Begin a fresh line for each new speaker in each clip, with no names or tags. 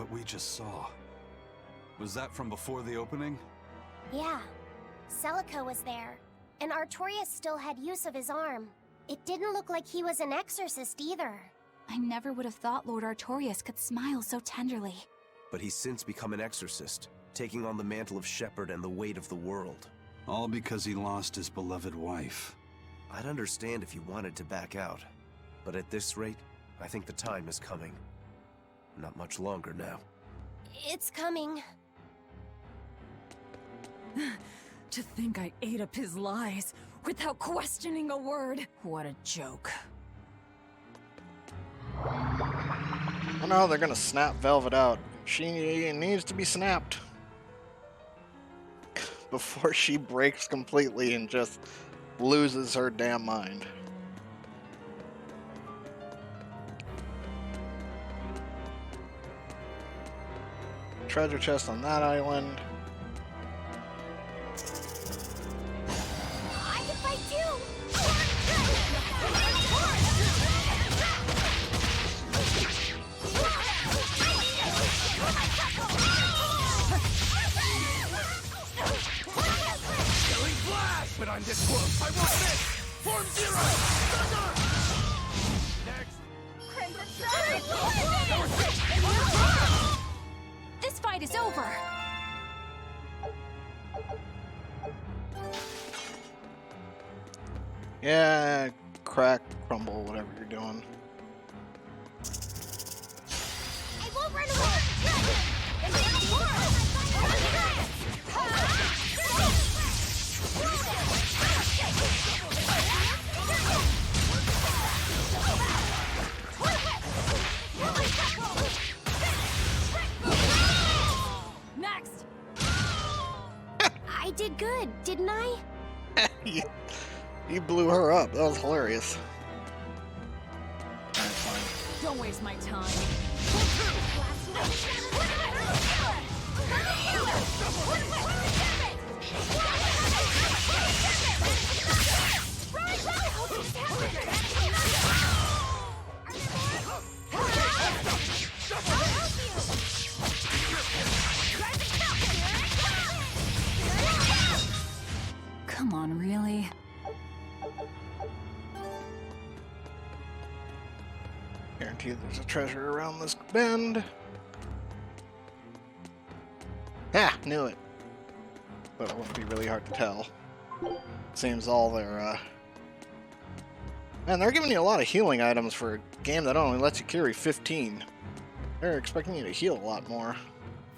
what we just saw. Was that from before the opening?
Yeah. Celica was there, and Artorias still had use of his arm. It didn't look like he was an exorcist either.
I never would have thought Lord Artorias could smile so tenderly.
But he's since become an exorcist, taking on the mantle of shepherd and the weight of the world.
All because he lost his beloved wife.
I'd understand if you wanted to back out, but at this rate, I think the time is coming. Not much longer now.
It's coming.
To think I ate up his lies without questioning a word. What a joke.
Oh no, they're gonna snap Velvet out. She needs to be snapped before she breaks completely and just loses her damn mind. Treasure chest on that island.
I can fight too!
Killing flash! But I'm this close, I won't miss! Form zero! Next!
This fight is over!
Yeah, crack, crumble, whatever you're doing.
I won't run away!
Next!
I did good, didn't I?
You blew her up. That was hilarious.
Don't waste my time. Come on, really?
Guarantee there's a treasure around this bend. Ah, knew it. But it wouldn't be really hard to tell. Seems all their, Man, they're giving you a lot of healing items for a game that only lets you carry 15. They're expecting you to heal a lot more.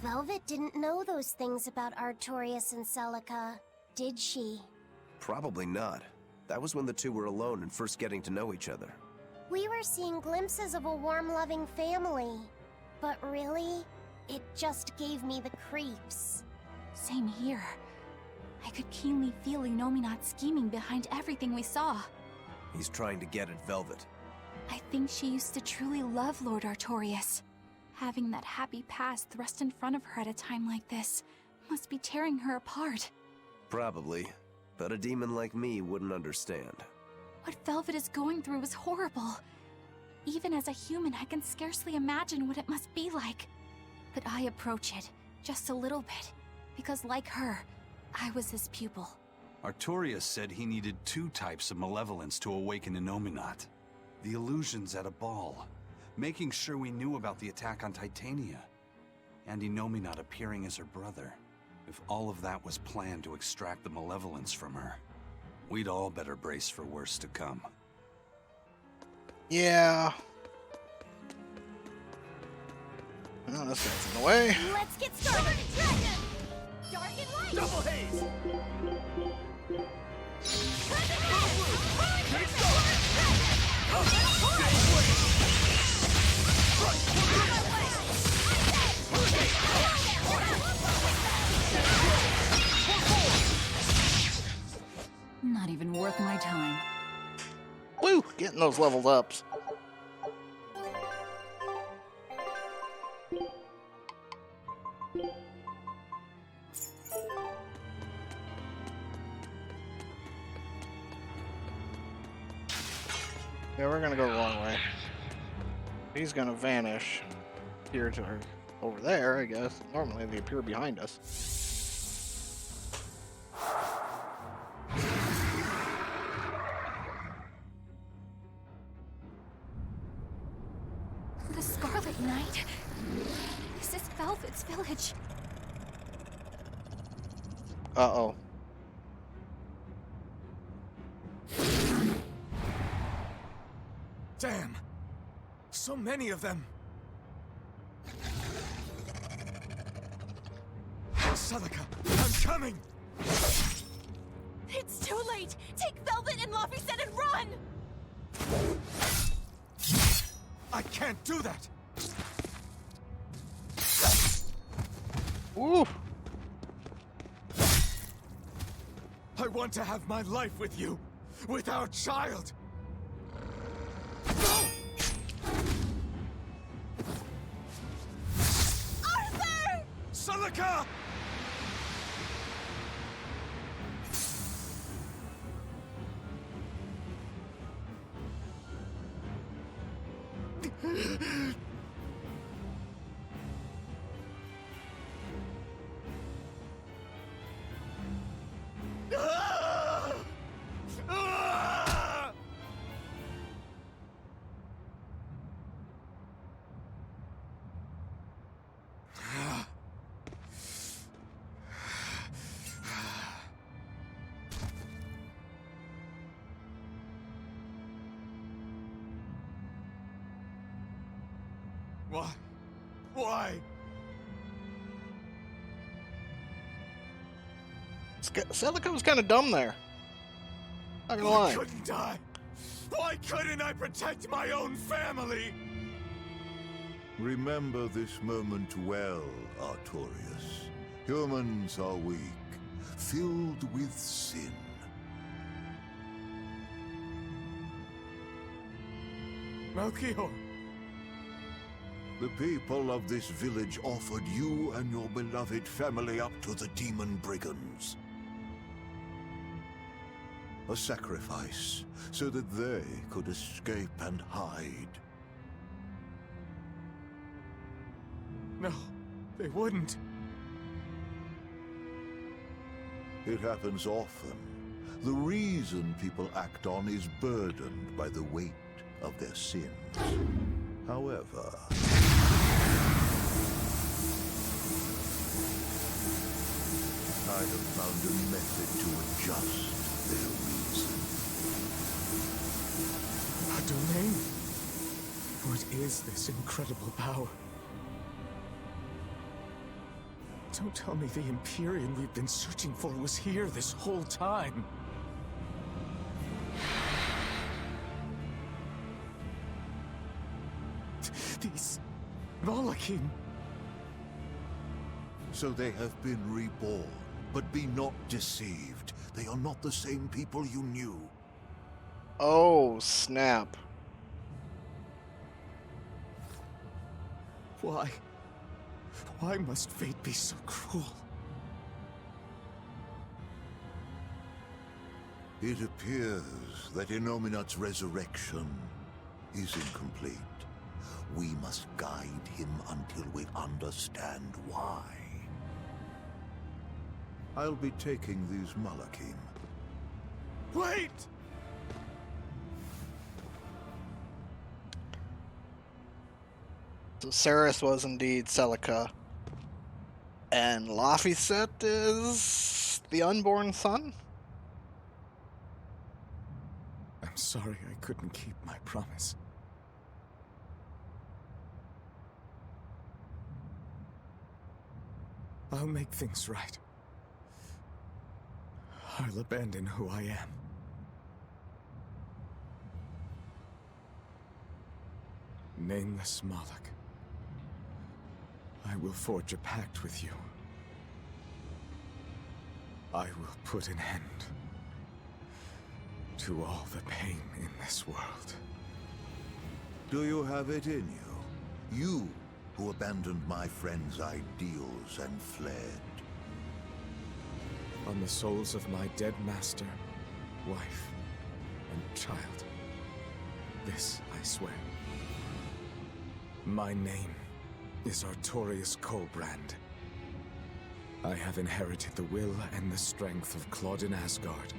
Velvet didn't know those things about Artorias and Celica, did she?
Probably not. That was when the two were alone and first getting to know each other.
We were seeing glimpses of a warm, loving family. But really, it just gave me the creeps.
Same here. I could keenly feel Inominat scheming behind everything we saw.
He's trying to get at Velvet.
I think she used to truly love Lord Artorias. Having that happy past thrust in front of her at a time like this must be tearing her apart.
Probably. But a demon like me wouldn't understand.
What Velvet is going through is horrible. Even as a human, I can scarcely imagine what it must be like. But I approach it, just a little bit, because like her, I was his pupil.
Artorias said he needed 2 types of malevolence to awaken Inominat. The illusions at a ball, making sure we knew about the attack on Titania, and Inominat appearing as her brother. If all of that was planned to extract the malevolence from her, we'd all better brace for worse to come.
Yeah. Well, this guy's in the way.
Let's get started! Dark and light!
Double haze!
Not even worth my time.
Woo! Getting those levels ups. Yeah, we're gonna go the long way. He's gonna vanish here to her over there, I guess. Normally they appear behind us.
The Scarlet Knight? This is Velvet's village.
Uh-oh.
Damn! So many of them! Celica, I'm coming!
It's too late! Take Velvet and Laphicet and run!
I can't do that!
Ooh!
I want to have my life with you, with our child!
Arthur!
Celica! Why? Why?
Celica was kind of dumb there. Not gonna
Why
lie.
couldn't I? Why couldn't I protect my own family?
Remember this moment well, Artorias. Humans are weak, filled with sin.
Melchior,
The people of this village offered you and your beloved family up to the demon brigands. A sacrifice, so that they could escape and hide.
no, they wouldn't.
It happens often. The reason people act on is burdened by the weight of their sins. However, I have found a method to adjust their reason.
A domain? What is this incredible power? Don't tell me the Empyrean we've been searching for was here this whole time. These Malakim.
So they have been reborn. But be not deceived. They are not the same people you knew.
Oh, snap.
Why? Why must fate be so cruel?
It appears that Innominat's resurrection is incomplete. We must guide him until we understand why. I'll be taking these Malakim.
Wait!
So Ceres was indeed Celica. And Laphicet is the unborn son?
I'm sorry I couldn't keep my promise. I'll make things right. I'll abandon who I am. Nameless Moloch. I will forge a pact with you. I will put an end to all the pain in this world.
Do you have it in you? You who abandoned my friend's ideals and fled.
On the souls of my dead master, wife, and child. This I swear. My name is Artorius Colbrand. I have inherited the will and the strength of Claudin Asgard,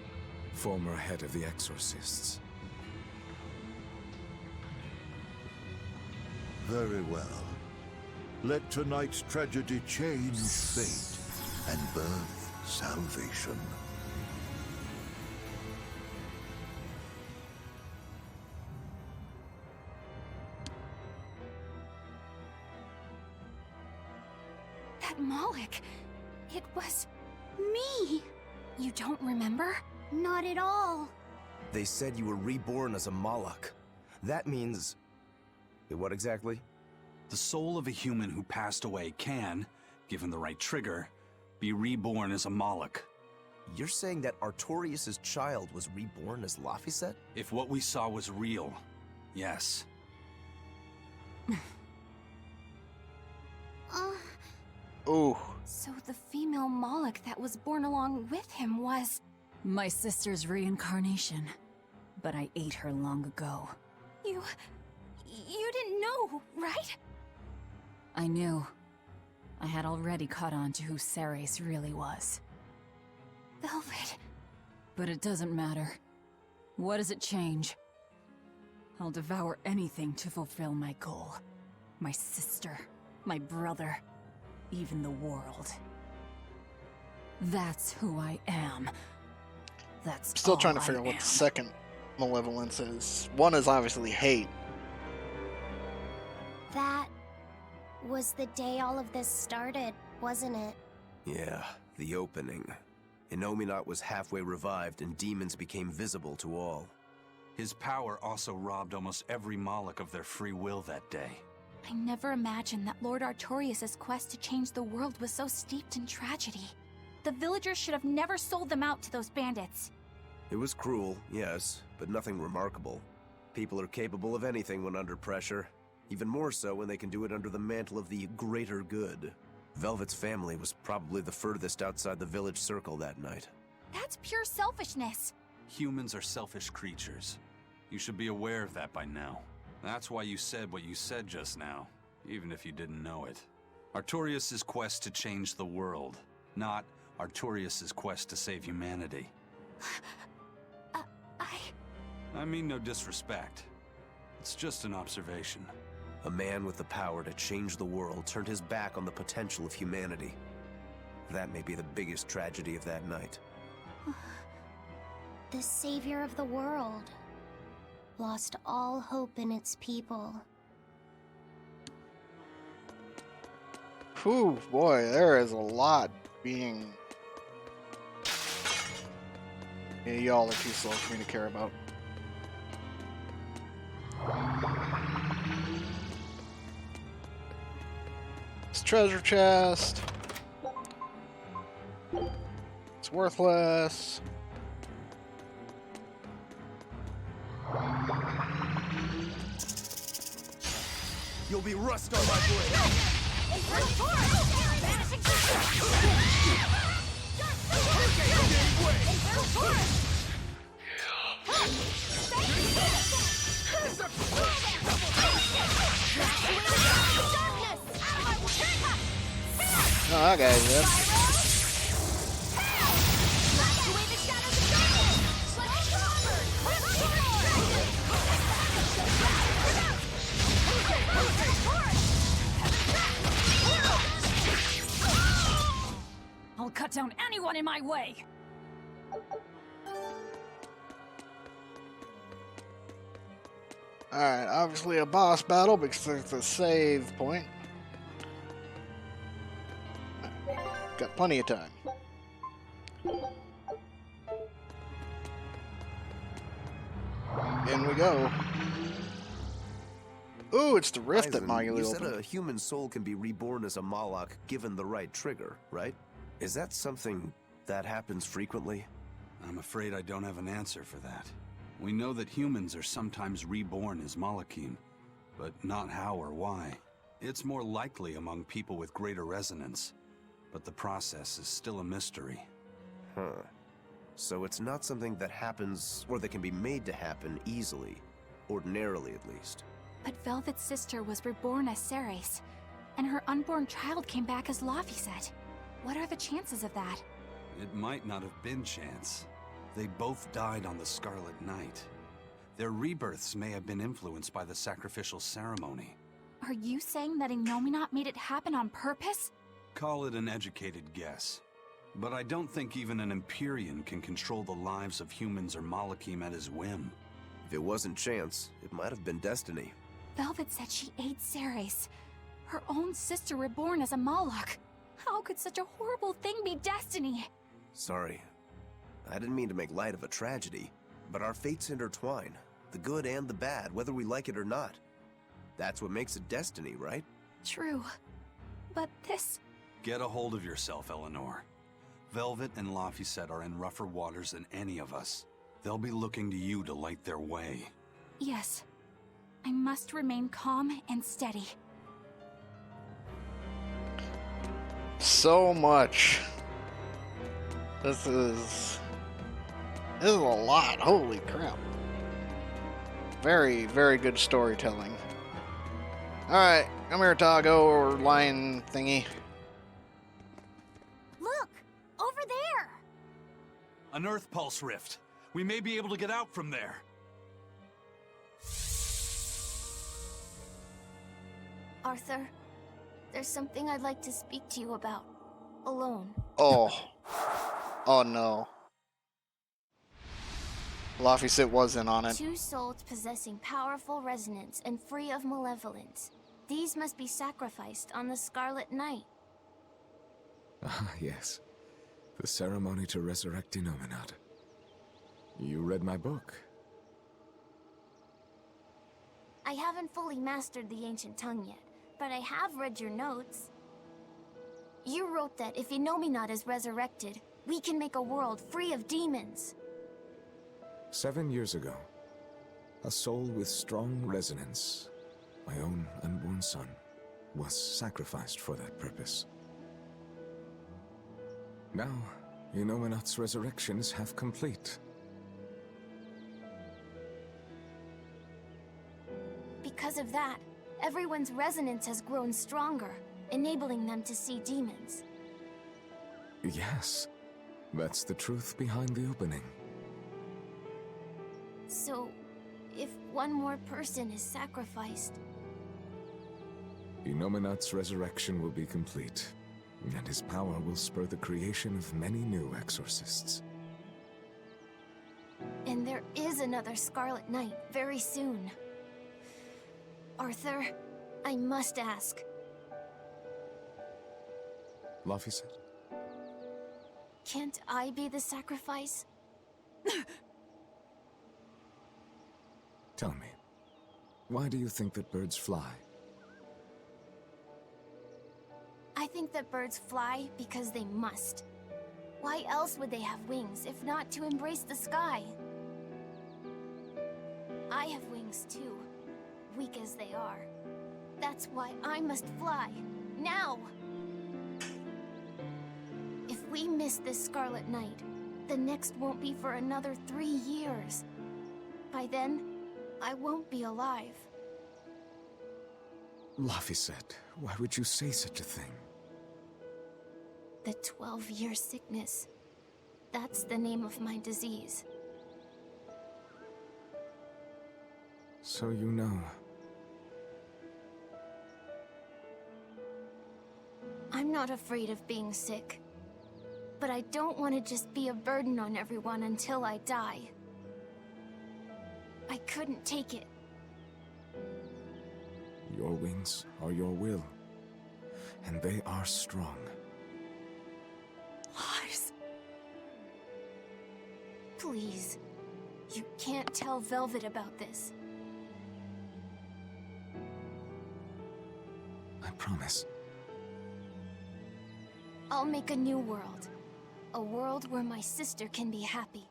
former head of the Exorcists.
Very well. Let tonight's tragedy change fate and birth salvation.
That Moloch, it was me. You don't remember?
Not at all.
They said you were reborn as a Moloch. That means... what exactly?
The soul of a human who passed away can, given the right trigger, be reborn as a Moloch.
You're saying that Artorius' child was reborn as Laphicet?
If what we saw was real, yes.
Ooh.
So the female Moloch that was born along with him was...
My sister's reincarnation. But I ate her long ago.
You didn't know, right?
I knew. I had already caught on to who Ceres really was.
Velvet.
But it doesn't matter. What does it change? I'll devour anything to fulfill my goal. My sister, my brother, even the world. That's who I am. That's
Still
all
trying to
I
figure out what
am.
the second malevolence is. One is obviously hate.
That was the day all of this started, wasn't it?
Yeah, the opening. Innominat was halfway revived and demons became visible to all.
His power also robbed almost every Moloch of their free will that day.
I never imagined that Lord Artorius' quest to change the world was so steeped in tragedy. The villagers should have never sold them out to those bandits.
It was cruel, yes, but nothing remarkable. People are capable of anything when under pressure. Even more so when they can do it under the mantle of the greater good. Velvet's family was probably the furthest outside the village circle that night.
That's pure selfishness.
Humans are selfish creatures. You should be aware of that by now. That's why you said what you said just now, even if you didn't know it. Artorius' quest to change the world, not Artorius' quest to save humanity. I mean no disrespect. It's just an observation.
A man with the power to change the world turned his back on the potential of humanity. That may be the biggest tragedy of that night.
The savior of the world lost all hope in its people.
Whew, boy, there is a lot being... Yeah, y'all are too slow for me to care about. It's treasure chest. It's worthless.
You'll be rust on my blade!
Oh, that guy's it.
I'll cut down anyone in my way!
Alright, obviously a boss battle because it's a save point. Got plenty of time. In we go. Ooh, it's the rift that
Eisen,
Maguli
you said
opened.
a human soul can be reborn as a Moloch given the right trigger, right? Is that something that happens frequently?
I'm afraid I don't have an answer for that. We know that humans are sometimes reborn as Molochim, but not how or why. It's more likely among people with greater resonance, but the process is still a mystery.
Huh. So it's not something that happens, or that can be made to happen easily. Ordinarily, at least.
But Velvet's sister was reborn as Ceres, and her unborn child came back as Laffy said. What are the chances of that?
It might not have been chance. They both died on the Scarlet Night. Their rebirths may have been influenced by the sacrificial ceremony.
Are you saying that Innominat made it happen on purpose?
Call it an educated guess. But I don't think even an Empyrean can control the lives of humans or Malachim at his whim.
If it wasn't chance, it might have been destiny.
Velvet said she ate Ceres, her own sister reborn as a Malach. How could such a horrible thing be destiny?
Sorry. I didn't mean to make light of a tragedy, but our fates intertwine. The good and the bad, whether we like it or not. That's what makes it destiny, right?
True. But this...
Get a hold of yourself, Eleanor. Velvet and Laphicet are in rougher waters than any of us. They'll be looking to you to light their way.
Yes. I must remain calm and steady.
So much. This is a lot. Holy crap. Very, very good storytelling. Alright, come here, Tago, or lion thingy.
Look! Over there!
An Earth Pulse rift. We may be able to get out from there.
Arthur, there's something I'd like to speak to you about. Alone.
Oh. Oh no. Laphicet was in on it.
Two souls possessing powerful resonance and free of malevolence. These must be sacrificed on the Scarlet Night.
Ah, yes. The ceremony to resurrect Innominat. You read my book.
I haven't fully mastered the ancient tongue yet, but I have read your notes. You wrote that if Innominat is resurrected, we can make a world free of demons.
7 years ago, a soul with strong resonance, my own unborn son, was sacrificed for that purpose. Now, Innominat's resurrection is half complete.
Because of that, everyone's resonance has grown stronger, enabling them to see demons.
Yes, that's the truth behind the opening.
So, if one more person is sacrificed...
Innominat's resurrection will be complete, and his power will spur the creation of many new exorcists.
And there is another Scarlet Night very soon. Arthur, I must ask.
Laphicet?
Can't I be the sacrifice?
Tell me, why do you think that birds fly?
I think that birds fly because they must. Why else would they have wings if not to embrace the sky? I have wings too, weak as they are. That's why I must fly, now! If we miss this Scarlet Night, the next won't be for another 3 years. By then, I won't be alive.
Laphicet, why would you say such a thing?
The 12-year sickness. That's the name of my disease.
So you know.
I'm not afraid of being sick. But I don't want to just be a burden on everyone until I die. I couldn't take it.
Your wings are your will, and they are strong.
Lars.
Please. You can't tell Velvet about this.
I promise.
I'll make a new world. A world where my sister can be happy.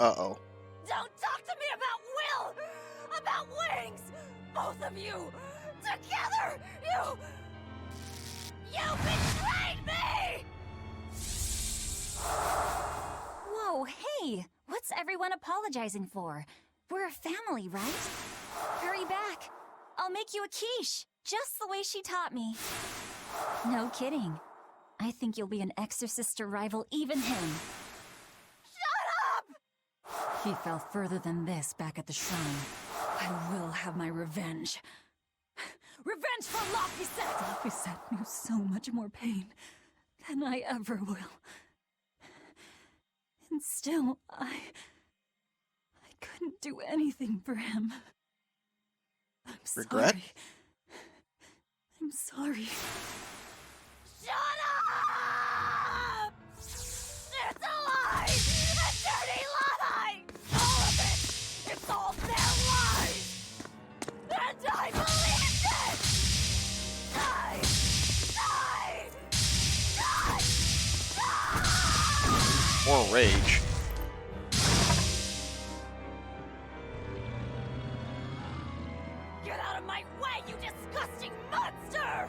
Uh-oh.
Don't talk to me about will! About wings! Both of you! Together! You betrayed me! What's everyone apologizing for? We're a family, right? Hurry back. I'll make you a quiche, just the way she taught me. No kidding. I think you'll be an exorcist to rival even him. Shut up! He fell further than this back at the shrine. I will have my revenge. Revenge for Lagosliph! Lagosliph knew so much more pain than I ever will. And still, I couldn't do anything for him. I'm
Regret?
sorry. I'm sorry. Shut up! It's a lie! A dirty lie! All of it! It's all their lies! And I believed it! Die! Die! Die! Die!
Or rage.
Get out of my way, you disgusting monster!